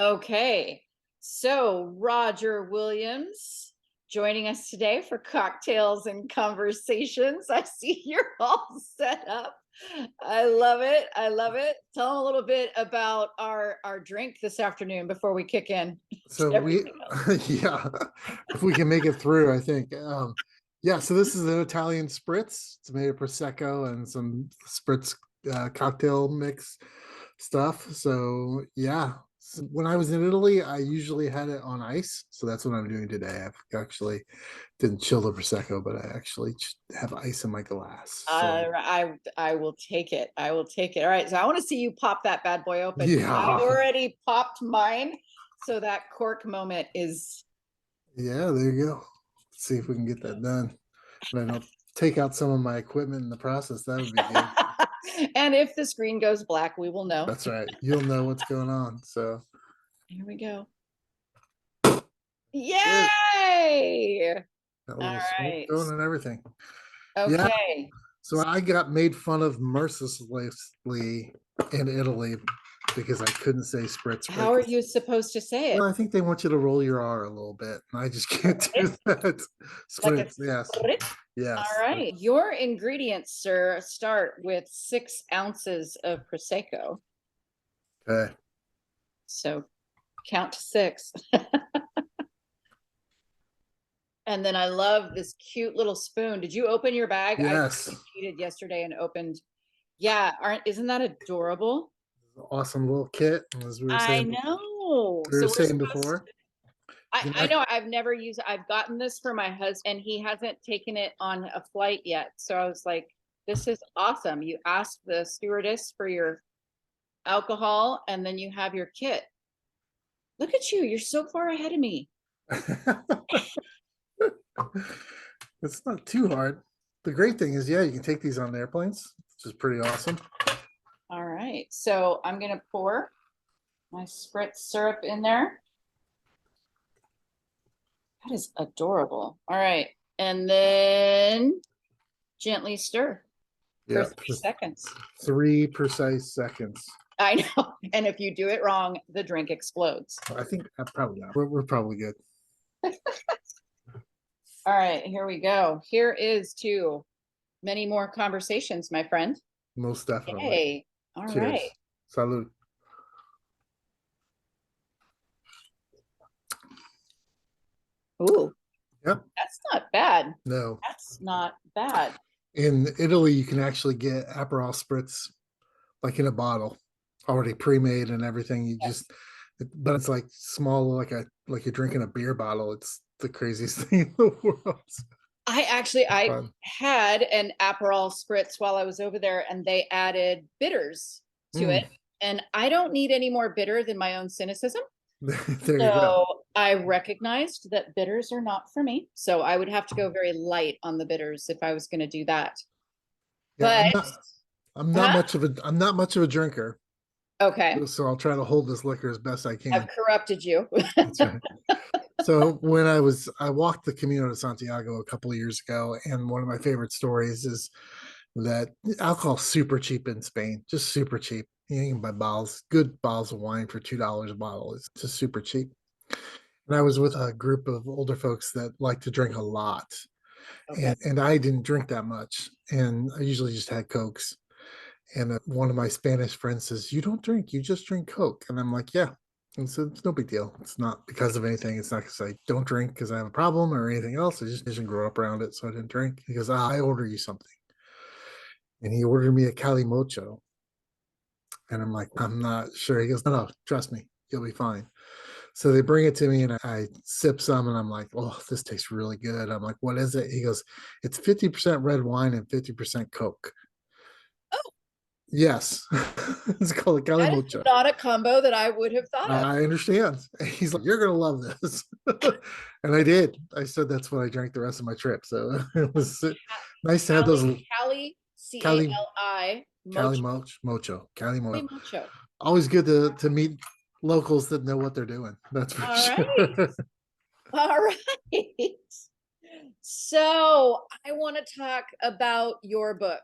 Okay, so Roger Williams joining us today for cocktails and conversations. I see you're all set up. I love it. I love it. Tell them a little bit about our drink this afternoon before we kick in to So we, everything else. yeah, if we can make it through, I think. Yeah, so this is an Italian spritz. It's made of prosecco and some spritz cocktail mix stuff. So yeah, when I was in Italy, I usually had it on ice. So that's what I'm doing today. I've actually didn't chill the prosecco, but I actually have ice in my glass. So I will take it. I will take it. All right, so I want to see you pop that bad boy open. I yeah, already popped mine, so that cork moment is. yeah, there you go. Let's see if we can get that done. And I don't take out some of my equipment in the process. That would be good. And if the screen goes black, we will know. That's right. You'll know what's going on. So Here we go. good. Yay! Got a All little smoke right. going and everything. Yeah. Okay. So I got made fun of mercilessly in Italy because I couldn't say spritz How are spritz. you supposed to say it? Well, I think they want you to roll your R a little bit, and I just can't do Spritz? that. Like Spritz, it's yes, spritz? All yes. right. Your ingredients, sir, start with 6 ounces of Prosecco. Okay. So count to six. And then I love this cute little spoon. Did you open your bag? I Yes. really cheated yesterday and opened. Yeah, isn't that adorable? Awesome little kit, as I know. we were So we're saying supposed before. You can I know I've never used I've gotten this for my husband and he hasn't taken it on a flight yet. So I was like, this is awesome. You ask the stewardess for your alcohol and then you have your kit. Look at you. You're so far ahead of me. it's not too hard. The great thing is, yeah, you can take these on airplanes, which is pretty awesome. All right. So I'm going to pour my spritz syrup in there. That is adorable. All right. And then gently stir for Yeah, 3 seconds. 3 precise seconds. I know. And if you do it wrong, the drink explodes. I think probably not. We're probably good. All right, here we go. Here is to many more conversations, my friend. Most definitely. Yay. All right. Cheers. Salud. Ooh, Yep. that's not bad. No. That's not bad. In Italy, you can actually get Aperol spritz like in a bottle, already pre-made and everything. You Yes. just, but it's like small, like you're drinking a beer bottle. It's the craziest thing in the world. I Fun. had an Aperol spritz while I was over there and they added bitters to it. Mm. And I don't need any more bitter than my own cynicism. There you go. So I recognized that bitters are not for me. So I would have to go very light on the bitters if I was going to do that. Yeah, But huh? I'm not much of a drinker, Okay, so I'll try to hold this liquor as best I I've can. corrupted you. That's right. So I walked the Camino de Santiago a couple of years ago, and one of my favorite stories is that alcohol's super cheap in Spain, just super cheap. You can buy good bottles of wine for $2 a bottle. It's just super cheap. And I was with a group of older folks that like to drink a lot, Okay. and I didn't drink that much, and I usually just had cokes. And one of my Spanish friends says, "You don't drink, you just drink Coke." And I'm like, "Yeah." And so it's no big deal. It's not because of anything. It's not because I don't drink because I have a problem or anything else. I just didn't grow up around it, so I didn't drink. He goes, I order you something. And he ordered me a Calimocho. And I'm like, I'm not sure. He goes, no, trust me, you'll be fine. So they bring it to me and I sip some and I'm like, oh, this tastes really good. I'm like, what is it? He goes, it's 50% red wine and 50% Coke. Oh, Yes. It's called a that is Calimocho. not a combo that I would have thought of. I understand. He's like, you're gonna love this. And I did. I said that's what I drank the rest of my trip. So it was nice to have those Cali, Cali Cali, Cali Mocho. Mocho. Cali Cali Mocho. Mocho. Always good to meet locals that know what they're doing. That's for All right. sure. All right. So I want to talk about your book,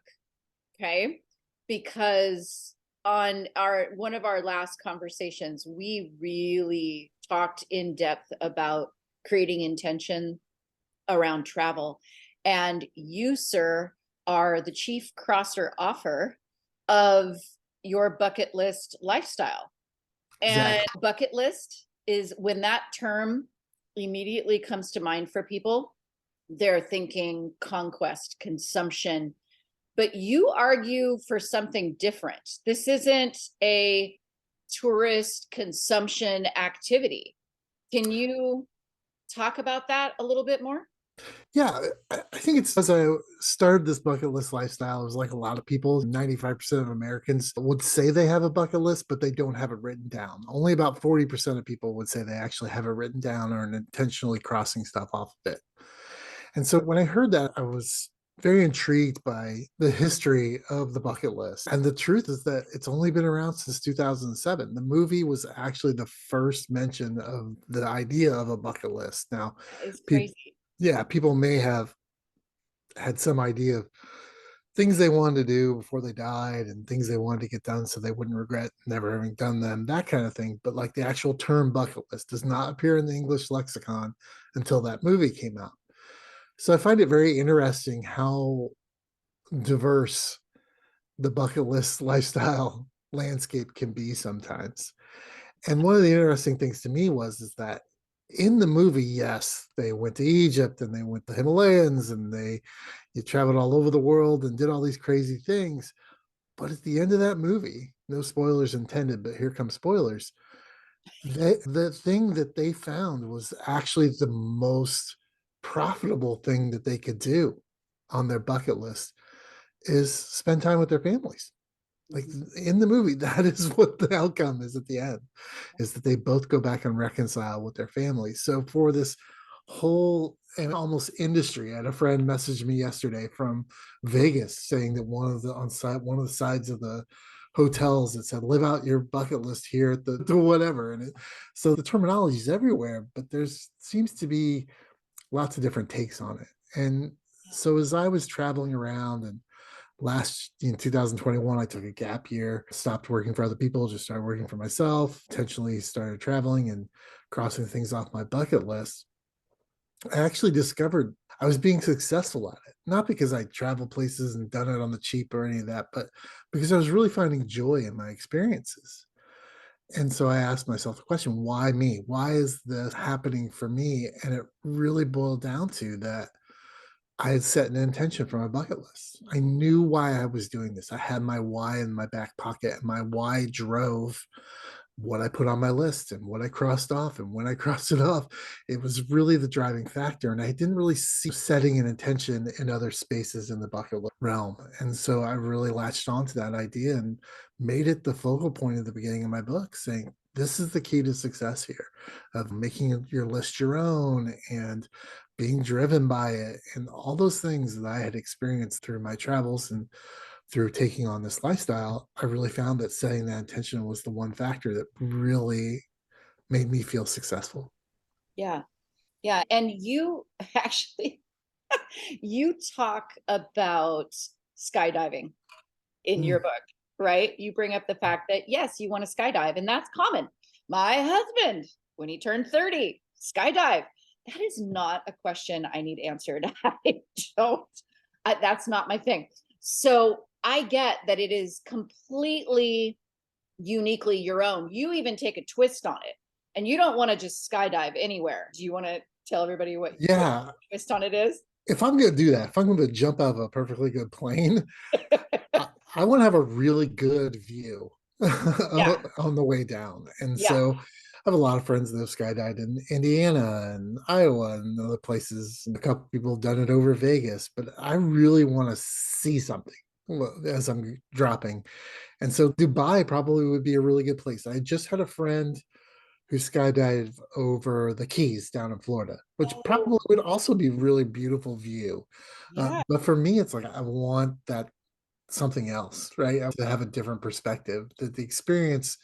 okay? Because on our one of our last conversations, we really talked in depth about creating intention around travel. And you, sir, are the chief crosser offer of your bucket list lifestyle. And Exactly. bucket list is when that term immediately comes to mind for people, they're thinking conquest, consumption, but you argue for something different. This isn't a tourist consumption activity. Can you talk about that a little bit more? Yeah, I think it's as I started this bucket list lifestyle, it was like a lot of people, 95% of Americans would say they have a bucket list, but they don't have it written down. Only about 40% of people would say they actually have it written down or are intentionally crossing stuff off of it. And so when I heard that, I was very intrigued by the history of the bucket list. And the truth is that it's only been around since 2007. The movie was actually the first mention of the idea of a bucket list. Now, That is people, crazy. yeah, people may have had some idea of things they wanted to do before they died and things they wanted to get done so they wouldn't regret never having done them, that kind of thing. But like the actual term bucket list does not appear in the English lexicon until that movie came out. So I find it very interesting how diverse the bucket list lifestyle landscape can be sometimes. And one of the interesting things to me was is that in the movie, yes, they went to Egypt and they went to the Himalayas and they traveled all over the world and did all these crazy things. But at the end of that movie, no spoilers intended, but here come spoilers. The thing that they found was actually the most profitable thing that they could do on their bucket list is spend time with their families. Like Mhm. in the movie, that is what the outcome is at the end, is that they both go back and reconcile with their families. So for this whole and almost industry, I had a friend message me yesterday from Vegas saying that one of the sides of the hotels that said live out your bucket list here at the whatever. So the terminology is everywhere, but there's seems to be lots of different takes on it. And Yeah. so as I was traveling around and last in 2021 I took a gap year, stopped working for other people, just started working for myself, intentionally started traveling and crossing things off my bucket list. I actually discovered I was being successful at it, not because I traveled places and done it on the cheap or any of that, but because I was really finding joy in my experiences. And so I asked myself the question, why me? Why is this happening for me? And it really boiled down to that I had set an intention for my bucket list. I knew why I was doing this. I had my why in my back pocket, and my why drove what I put on my list and what I crossed off. And when I crossed it off, it was really the driving factor. And I didn't really see setting an intention in other spaces in the bucket list realm. And so I really latched onto that idea and made it the focal point at the beginning of my book, saying, this is the key to success here of making your list your own and being driven by it and all those things that I had experienced through my travels and through taking on this lifestyle. I really found that setting that intention was the one factor that really made me feel successful. Yeah. Yeah. And you actually, you talk about skydiving in Mm, your book, right? You bring up the fact that, yes, you want to skydive, and that's common. My husband, when he turned 30, skydive. That is not a question I need answered. I don't, that's not my thing. So I get that it is completely uniquely your own. You even take a twist on it, and you don't want to just skydive anywhere. Do you want to tell everybody what yeah, your twist on it is? if I'm going to do that, if I'm going to jump out of a perfectly good plane, I want to have a really good view Yeah, on the way down. And yeah, so I have a lot of friends that have skydived in Indiana and Iowa and other places. And a couple people have done it over Vegas, but I really want to see something as I'm dropping. And so Dubai probably would be a really good place. I just had a friend who skydived over the Keys down in Florida, which oh probably would also be really beautiful view. yeah, But for me, it's like I want that something else, right? To have a different perspective. That the experience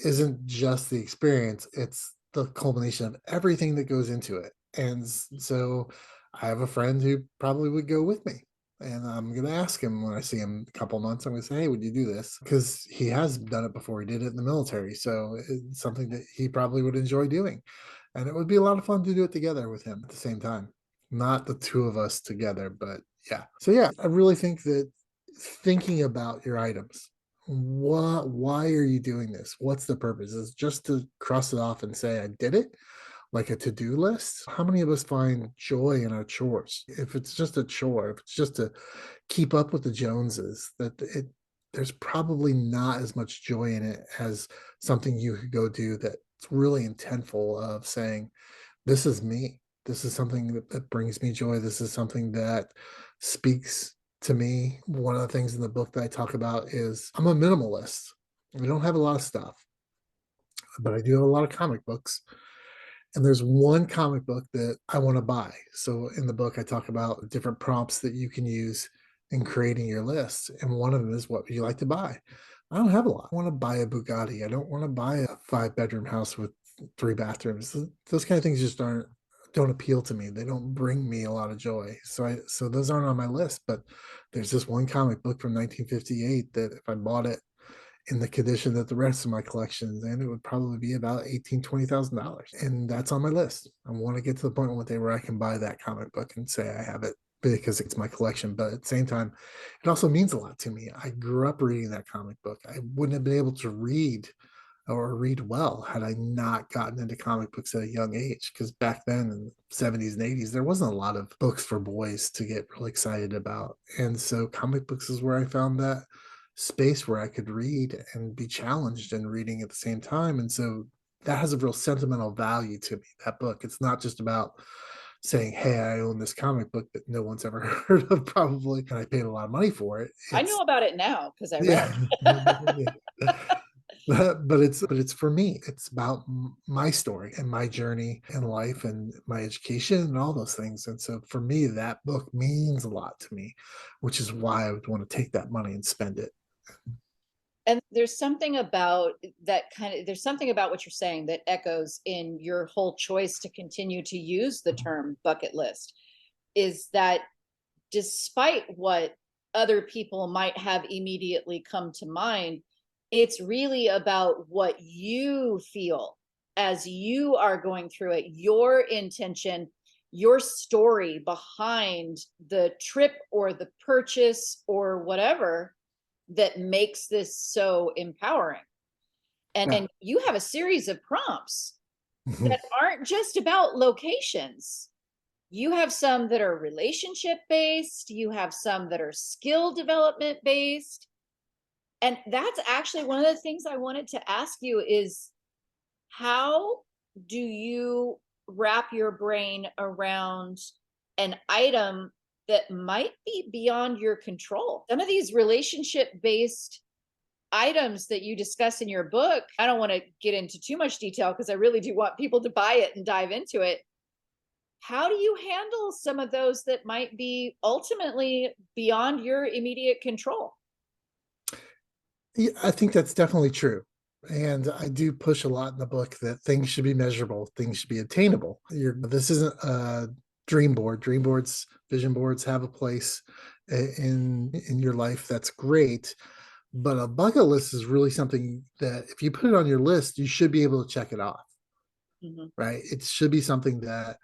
isn't just the experience, it's the culmination of everything that goes into it. And so I have a friend who probably would go with me. And I'm going to ask him when I see him in a couple months. I'm going to say, hey, would you do this? Because he has done it before. He did it in the military. So it's something that he probably would enjoy doing. And it would be a lot of fun to do it together with him at the same time. Not the two of us together, but yeah. So yeah, I really think that thinking about your items, why are you doing this? What's the purpose? Is it just to cross it off and say I did it? Like a to-do list? How many of us find joy in our chores? If it's just a chore, if it's just to keep up with the Joneses, there's probably not as much joy in it as something you could go do that's really intentful of saying, this is me. This is something that brings me joy. This is something that speaks to me. One of the things in the book that I talk about is I'm a minimalist. I don't have a lot of stuff, but I do have a lot of comic books. And there's one comic book that I want to buy. So in the book, I talk about different prompts that you can use in creating your list. And one of them is, what would you like to buy? I don't have a lot. I want to buy a Bugatti. I don't want to buy a 5 bedroom house with 3 bathrooms. Those kind of things just don't appeal to me. They don't bring me a lot of joy. So those aren't on my list. But there's this one comic book from 1958 that if I bought it in the condition that the rest of my collections, and it would probably be about $18,000, $20,000. And that's on my list. I want to get to the point one day where I can buy that comic book and say I have it because it's my collection. But at the same time, it also means a lot to me. I grew up reading that comic book. I wouldn't have been able to read or read well had I not gotten into comic books at a young age. Because back then in the 70s and 80s, there wasn't a lot of books for boys to get really excited about. And so comic books is where I found that space where I could read and be challenged in reading at the same time. And so that has a real sentimental value to me, that book. It's not just about saying, hey, I own this comic book that no one's ever heard of, probably, and I paid a lot of money for it. I know It's, about it now because I read yeah. it. But it's for me. It's about my story and my journey in life and my education and all those things. And so for me, that book means a lot to me, which is why I would want to take that money and spend it. And there's something about there's something about what you're saying that echoes in your whole choice to continue to use the term bucket list, is that despite what other people might have immediately come to mind, it's really about what you feel as you are going through it, your intention, your story behind the trip or the purchase or whatever that makes this so empowering. Yeah. And you have a series of prompts that aren't just about locations. You have some that are relationship based, you have some that are skill development based. And that's actually one of the things I wanted to ask you is, how do you wrap your brain around an item that might be beyond your control? Some of these relationship based items that you discuss in your book, I don't want to get into too much detail because I really do want people to buy it and dive into it. How do you handle some of those that might be ultimately beyond your immediate control? Yeah, I think that's definitely true. And I do push a lot in the book that things should be measurable, things should be attainable. This isn't a dream board. Dream boards, vision boards have a place in your life. That's great. But a bucket list is really something that if you put it on your list, you should be able to check it off, Mhm. right? It should be something that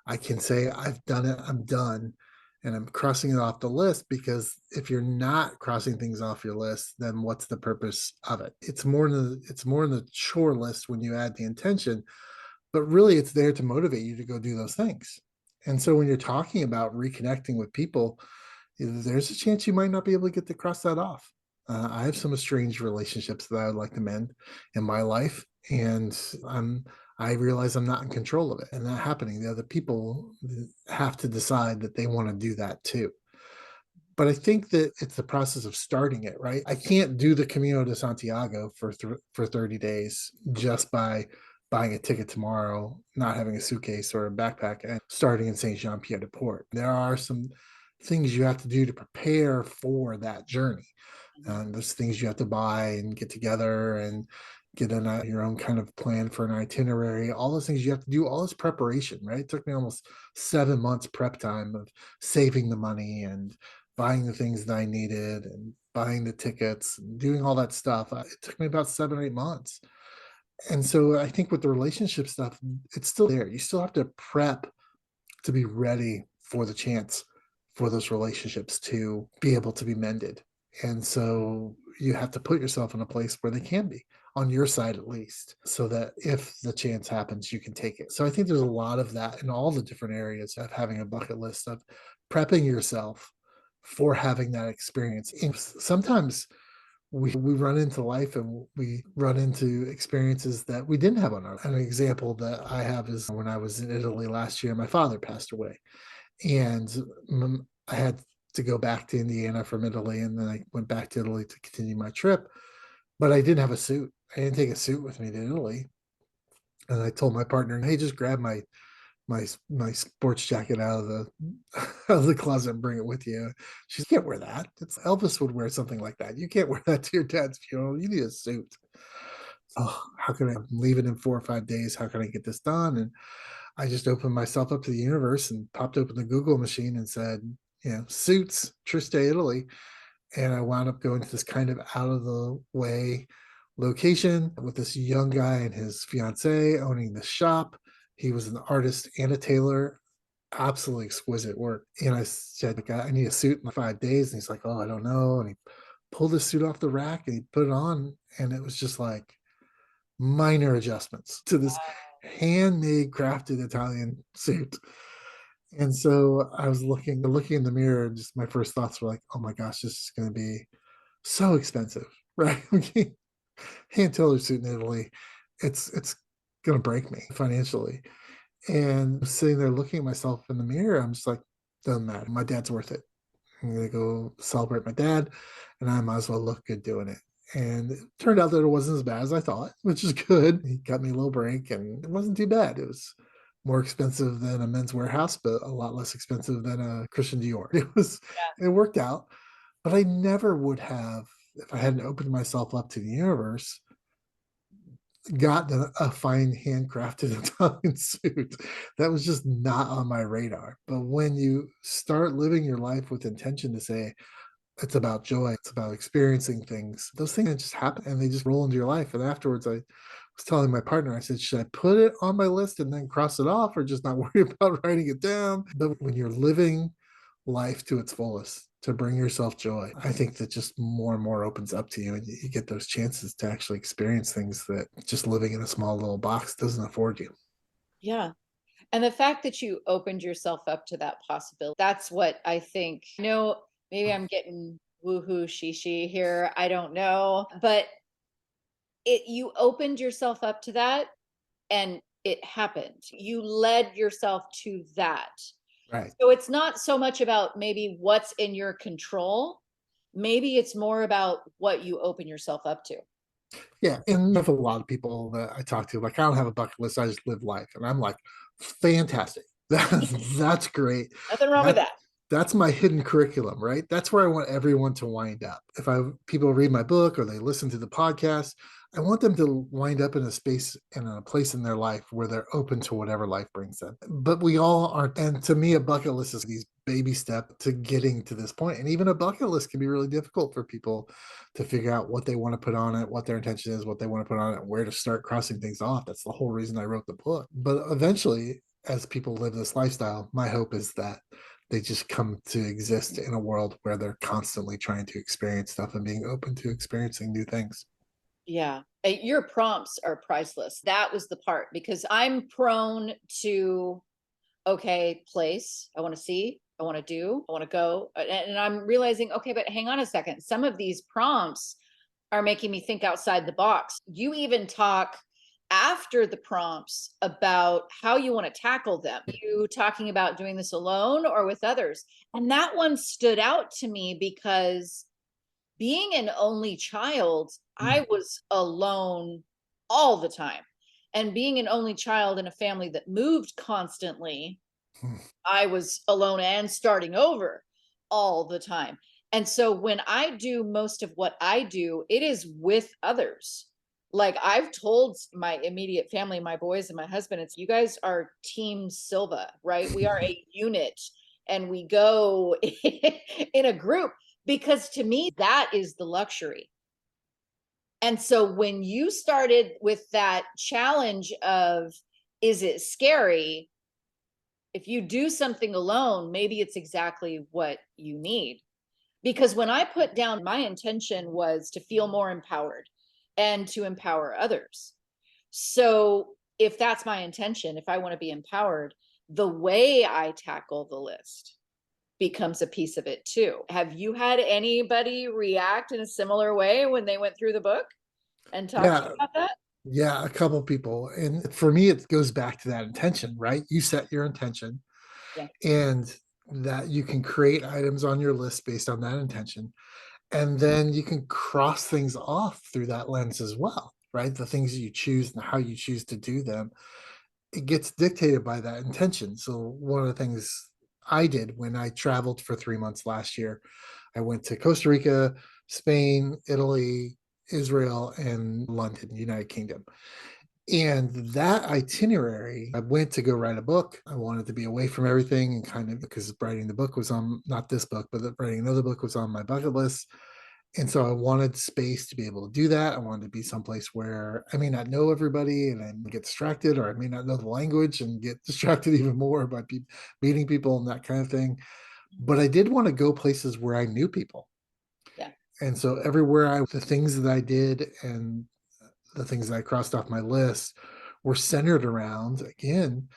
I can say, I've done it, I'm done, and I'm crossing it off the list. Because if you're not crossing things off your list, then what's the purpose of it? It's more in the chore list when you add the intention, but really it's there to motivate you to go do those things. And so when you're talking about reconnecting with people, there's a chance you might not be able to get to cross that off. I have some estranged relationships that I would like to mend in my life, and I realize I'm not in control of it. And that happening, the other people have to decide that they want to do that too. But I think that it's the process of starting it, right? I can't do the Camino de Santiago for 30 days just by buying a ticket tomorrow, not having a suitcase or a backpack, and starting in Saint Jean Pied de Port. There are some things you have to do to prepare for that journey. Mhm. There's things you have to buy and get together and get your own kind of plan for an itinerary. All those things you have to do, all this preparation, right? It took me almost 7 months prep time of saving the money and buying the things that I needed and buying the tickets, and doing all that stuff. It took me about 7 or 8 months. And so I think with the relationship stuff, it's still there. You still have to prep to be ready for the chance for those relationships to be able to be mended. And so you have to put yourself in a place where they can be on your side at least, so that if the chance happens, you can take it. So I think there's a lot of that in all the different areas of having a bucket list of prepping yourself for having that experience. And sometimes we run into life and we run into experiences that we didn't have on our. An example that I have is when I was in Italy last year, my father passed away, and I had to go back to Indiana from Italy, and then I went back to Italy to continue my trip. But I didn't have a suit. I didn't take a suit with me to Italy, and I told my partner, "Hey, just grab my sports jacket out of the out of the closet and bring it with you." She can't wear that. It's Elvis would wear something like that. You can't wear that to your dad's funeral. You need a suit. Oh, how can I leave it in 4 or 5 days? How can I get this done? And I just opened myself up to the universe and popped open the Google machine and said, suits, Triste, Italy. And I wound up going to this kind of out of the way location with this young guy and his fiance owning the shop. He was an artist and a tailor, absolutely exquisite work. And I said, like, I need a suit in 5 days. And he's like, oh, I don't know. And he pulled his suit off the rack and he put it on. And it was just like minor adjustments to this handmade crafted Italian suit. And so I was looking in the mirror, and just my first thoughts were like, oh my gosh, this is going to be so expensive, right? Hand tailor suit in Italy, it's going to break me financially. And sitting there looking at myself in the mirror, I'm just like, doesn't matter. My dad's worth it. I'm gonna go celebrate my dad, and I might as well look good doing it. And it turned out that it wasn't as bad as I thought, which is good. He got me a little break, and it wasn't too bad. It was more expensive than a Men's Warehouse, but a lot less expensive than a Christian Dior. It worked out, but I never would have, if I hadn't opened myself up to the universe, gotten a fine handcrafted Italian suit. That was just not on my radar. But when you start living your life with intention to say, it's about joy, it's about experiencing things, those things just happen and they just roll into your life. And afterwards, I was telling my partner, I said, should I put it on my list and then cross it off, or just not worry about writing it down? But when you're living life to its fullest, to bring yourself joy, I think that just more and more opens up to you, and you get those chances to actually experience things that just living in a small little box doesn't afford you. Yeah. And the fact that you opened yourself up to that possibility, that's what I think. Maybe I'm getting woohoo shishi here. I don't know. But you opened yourself up to that and it happened. You led yourself to that. Right. So it's not so much about maybe what's in your control. Maybe it's more about what you open yourself up to. Yeah. And you have a lot of people that I talk to, like, I don't have a bucket list, I just live life. And I'm like, fantastic. That's great. Nothing wrong with That that. that's my hidden curriculum, right? That's where I want everyone to wind up. If I people read my book or they listen to the podcast, I want them to wind up in a space and in a place in their life where they're open to whatever life brings them. But we all aren't. And to me, a bucket list is these baby step to getting to this point. And even a bucket list can be really difficult for people to figure out what they want to put on it, what their intention is, what they want to put on it, where to start crossing things off. That's the whole reason I wrote the book. But eventually, as people live this lifestyle, my hope is that they just come to exist in a world where they're constantly trying to experience stuff and being open to experiencing new things. Yeah. Your prompts are priceless. That was the part because I'm prone to, okay, place, I want to see, I want to do, I want to go. And I'm realizing, okay, but hang on a second. Some of these prompts are making me think outside the box. You even talk after the prompts about how you want to tackle them. You talking about doing this alone or with others? And that one stood out to me because being an only child, Mm. I was alone all the time. And being an only child in a family that moved constantly, I was alone and starting over all the time. And so when I do most of what I do, it is with others. Like I've told my immediate family, my boys and my husband, it's you guys are team Silva, right? We are a unit. and we go in a group, because to me, that is the luxury. And so when you started with that challenge of, is it scary? If you do something alone, maybe it's exactly what you need. Because when I put down, my intention was to feel more empowered and to empower others. So if that's my intention, if I want to be empowered, the way I tackle the list becomes a piece of it too. Have you had anybody react in a similar way when they went through the book and talk to Yeah, you about that? yeah, a couple people. And for me, it goes back to that intention, right? You set your intention, Yeah. and that you can create items on your list based on that intention. And then you can cross things off through that lens as well, right? The things you choose and how you choose to do them, it gets dictated by that intention. So one of the things I did when I traveled for 3 months last year, I went to Costa Rica, Spain, Italy, Israel, and London, United Kingdom. And that itinerary, I went to go write a book. I wanted to be away from everything, and kind of, because writing the book was on, not this book, but writing another book was on my bucket list. And so I wanted space to be able to do that. I wanted to be someplace where I may not know everybody and I get distracted, or I may not know the language and get distracted even more by meeting people and that kind of thing. But I did want to go places where I knew people. Yeah. And so everywhere the things that I did and the things that I crossed off my list were centered around, again,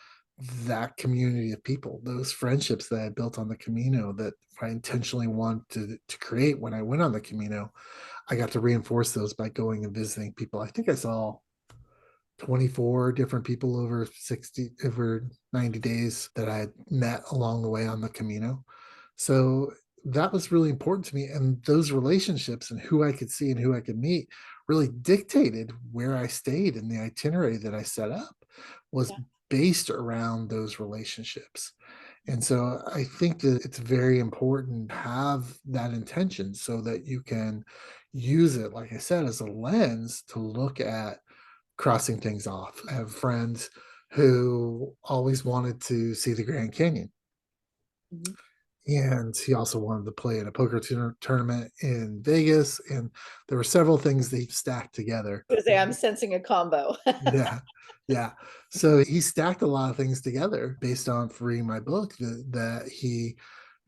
that community of people, those friendships that I built on the Camino that I intentionally wanted to create when I went on the Camino. I got to reinforce those by going and visiting people. I think I saw 24 different people over 90 days that I had met along the way on the Camino. So that was really important to me. And those relationships and who I could see and who I could meet really dictated where I stayed, and the itinerary that I set up was Yeah. based around those relationships. And so I think that it's very important to have that intention so that you can use it, like I said, as a lens to look at crossing things off. I have friends who always wanted to see the Grand Canyon. Mhm. And he also wanted to play in a poker tournament in Vegas. And there were several things they stacked together. I'm sensing a combo. Yeah. Yeah. So he stacked a lot of things together based on for reading my book, that he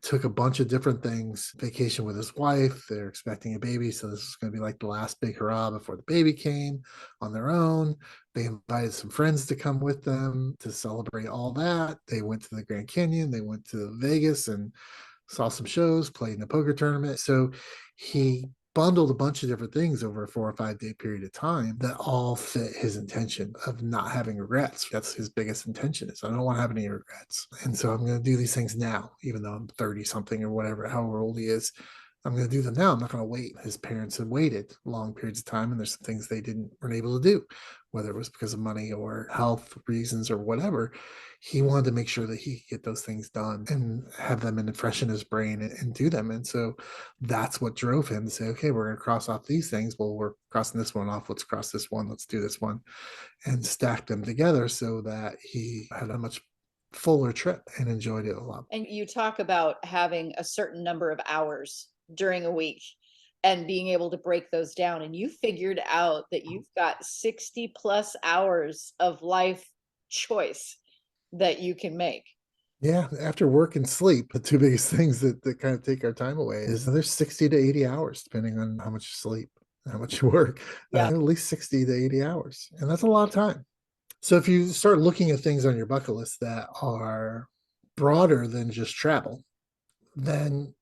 took a bunch of different things. Vacation with his wife, they're expecting a baby, so this is going to be like the last big hurrah before the baby came, on their own. They invited some friends to come with them to celebrate all that. They went to the Grand Canyon, they went to Vegas and saw some shows, played in a poker tournament. So he bundled a bunch of different things over a 4 or 5 day period of time that all fit his intention of not having regrets. That's his biggest intention, is I don't want to have any regrets. And so I'm going to do these things now, even though I'm 30 something or whatever, however old he is. I'm going to do them now. I'm not going to wait. His parents had waited long periods of time, and there's some things they weren't able to do, whether it was because of money or health reasons or whatever. He wanted to make sure that he could get those things done and have them in fresh in his brain, and do them. And so that's what drove him to say, okay, we're going to cross off these things. Well, we're crossing this one off. Let's cross this one. Let's do this one, and stack them together so that he had a much fuller trip and enjoyed it a lot. And you talk about having a certain number of hours during a week and being able to break those down. And you figured out that you've got 60 plus hours of life choice that you can make. Yeah, after work and sleep, the two biggest things that kind of take our time away is there's 60 to 80 hours, depending on how much you sleep, how much you work, Yeah. at least 60 to 80 hours. And that's a lot of time. So if you start looking at things on your bucket list that are broader than just travel, then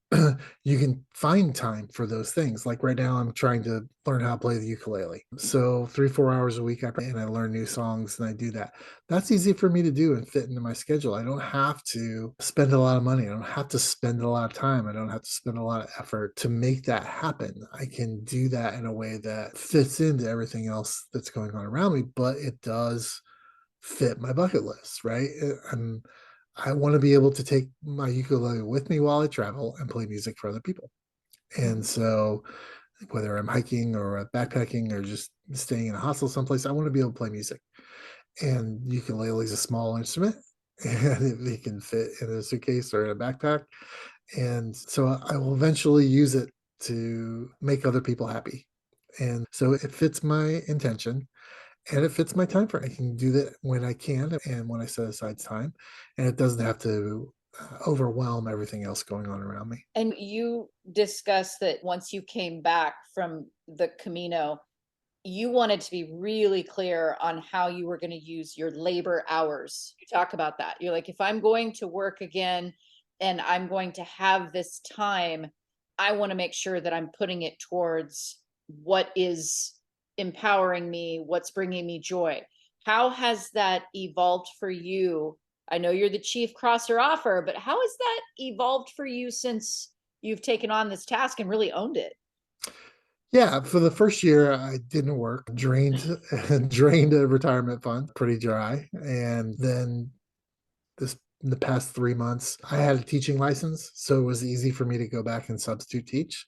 you can find time for those things. Like right now, I'm trying to learn how to play the ukulele. So 3, 4 hours a week, I play and I learn new songs and I do that. That's easy for me to do and fit into my schedule. I don't have to spend a lot of money. I don't have to spend a lot of time. I don't have to spend a lot of effort to make that happen. I can do that in a way that fits into everything else that's going on around me, but it does fit my bucket list, right? I want to be able to take my ukulele with me while I travel and play music for other people. And Mhm. so, whether I'm hiking or backpacking or just staying in a hostel someplace, I want to be able to play music. And ukulele is a small instrument. and it can fit in a suitcase or in a backpack. And so I will eventually use it to make other people happy. And so it fits my intention and it fits my time frame. I can do that when I can and when I set aside time. And it doesn't have to overwhelm everything else going on around me. And you discussed that once you came back from the Camino, you wanted to be really clear on how you were going to use your labor hours. You talk about that. You're like, if I'm going to work again and I'm going to have this time, I want to make sure that I'm putting it towards what is empowering me, what's bringing me joy. How has that evolved for you? I know you're the chief crosser offer, but how has that evolved for you since you've taken on this task and really owned it? Yeah, for the first year I didn't work, drained drained a retirement fund, pretty dry. And then this the past 3 months, I had a teaching license, so it was easy for me to go back and substitute teach.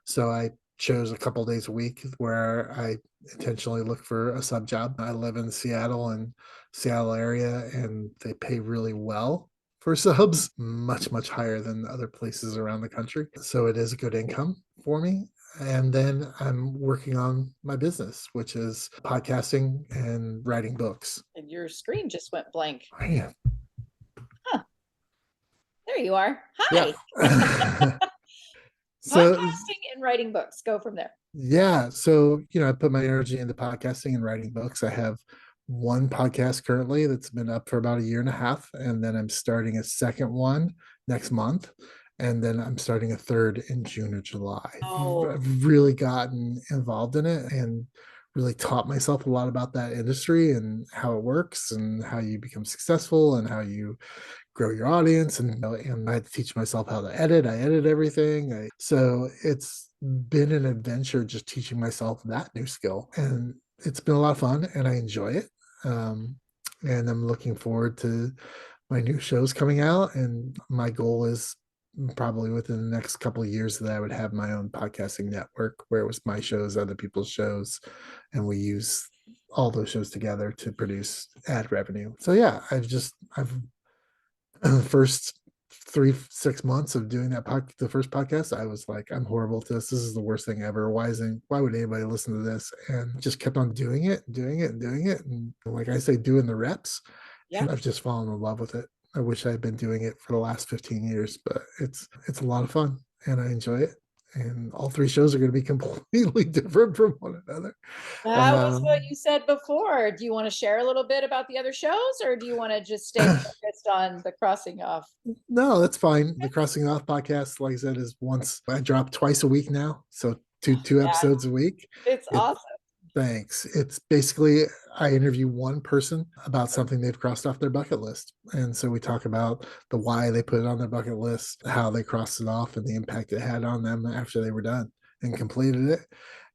So I chose a couple days a week where I intentionally look for a sub job. I live in Seattle and Seattle area, and they pay really well for subs, much higher than other places around the country. So it is a good income for me. And then I'm working on my business, which is podcasting and writing books. And your screen just went blank. Man, Huh, there you are. yeah. Hi. So Podcasting and writing books. Go from there. yeah, so I put my energy into podcasting and writing books. I have one podcast currently that's been up for about a year and a half, and then I'm starting a second one next month, and then I'm starting a third in June or July. Oh, I've really gotten involved in it and really taught myself a lot about that industry and how it works and how you become successful and how you grow your audience. And I had to teach myself how to edit. I edit everything. So it's been an adventure just teaching myself that new skill. And it's been a lot of fun and I enjoy it. And I'm looking forward to my new shows coming out. And my goal is probably within the next couple of years that I would have my own podcasting network where it was my shows, other people's shows, and we use all those shows together to produce ad revenue. So yeah, I've the first 3 6 months of doing the first podcast, I was like, I'm horrible at this. This is the worst thing ever. Why would anybody listen to this? And just kept on doing it, doing it, and doing it. And like I say, doing the reps. yeah. And I've just fallen in love with it. I wish I had been doing it for the last 15 years, but it's a lot of fun and I enjoy it. And all three shows are going to be completely different from one another. That was what you said before. Do you want to share a little bit about the other shows or do you want to just stay focused on the crossing off? No, that's fine. The Crossing Off podcast, like I said, is once I drop twice a week now. So two Yeah, episodes a week. it's It awesome. Thanks. It's basically I interview one person about something they've crossed off their bucket list. And so we talk about the why they put it on their bucket list, how they crossed it off, and the impact it had on them after they were done and completed it.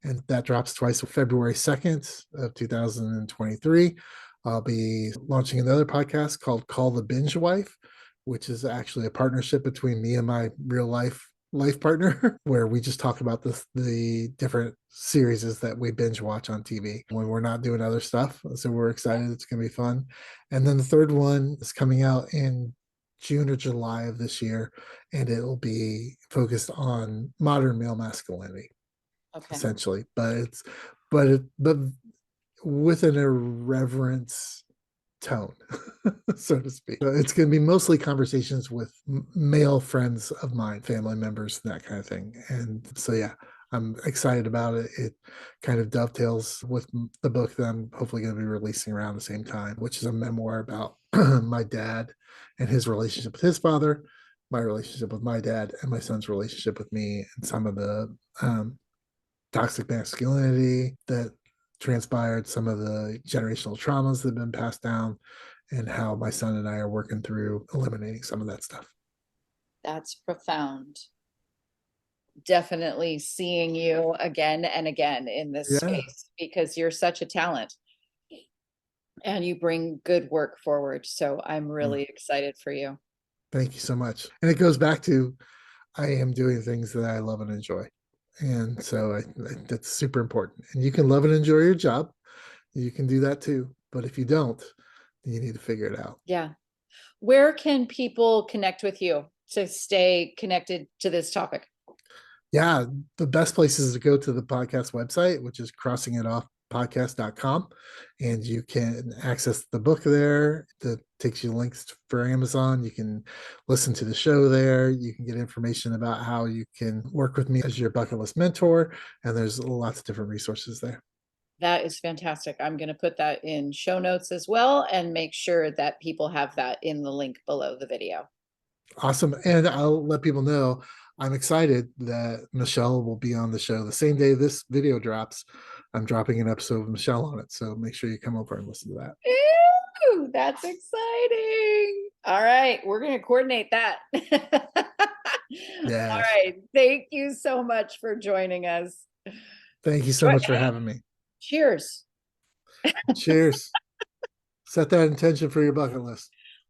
And that drops twice, February 2nd of 2023. I'll be launching another podcast called Call the Binge Wife, which is actually a partnership between me and my real life partner where we just talk about the different series that we binge watch on TV when we're not doing other stuff. So we're excited. It's going to be fun. And then the third one is coming out in June or July of this year, and it'll be focused on modern male masculinity, Okay. essentially. But with an irreverence tone, so to speak. It's going to be mostly conversations with male friends of mine, family members, that kind of thing. And so, yeah, I'm excited about it. It kind of dovetails with the book that I'm hopefully going to be releasing around the same time, which is a memoir about my dad and his relationship with his father, my relationship with my dad, and my son's relationship with me, and some of the toxic masculinity that transpired, some of the generational traumas that have been passed down, and how my son and I are working through eliminating some of that stuff. That's profound. Definitely seeing you again and again in this Yeah. space because you're such a talent and you bring good work forward. So I'm really excited for you. Thank you so much. And it goes back to I am doing things that I love and enjoy. And so that's super important. And you can love and enjoy your job. You can do that too. But if you don't, you need to figure it out. Yeah. Where can people connect with you to stay connected to this topic? Yeah, the best place is to go to the podcast website, which is crossingitoffpodcast.com. And you can access the book there. That takes you links for Amazon. You can listen to the show there. You can get information about how you can work with me as your bucket list mentor. And there's lots of different resources there. That is fantastic. I'm going to put that in show notes as well and make sure that people have that in the link below the video. Awesome. And I'll let people know I'm excited that Michelle will be on the show the same day this video drops. I'm dropping an episode of Michelle on it. So make sure you come over and listen to that. Ooh, that's exciting. All right, we're going to coordinate that. All Yes. right. Thank you so much for joining us. Thank you so much for having me. Cheers. Cheers. Set that intention for your bucket list.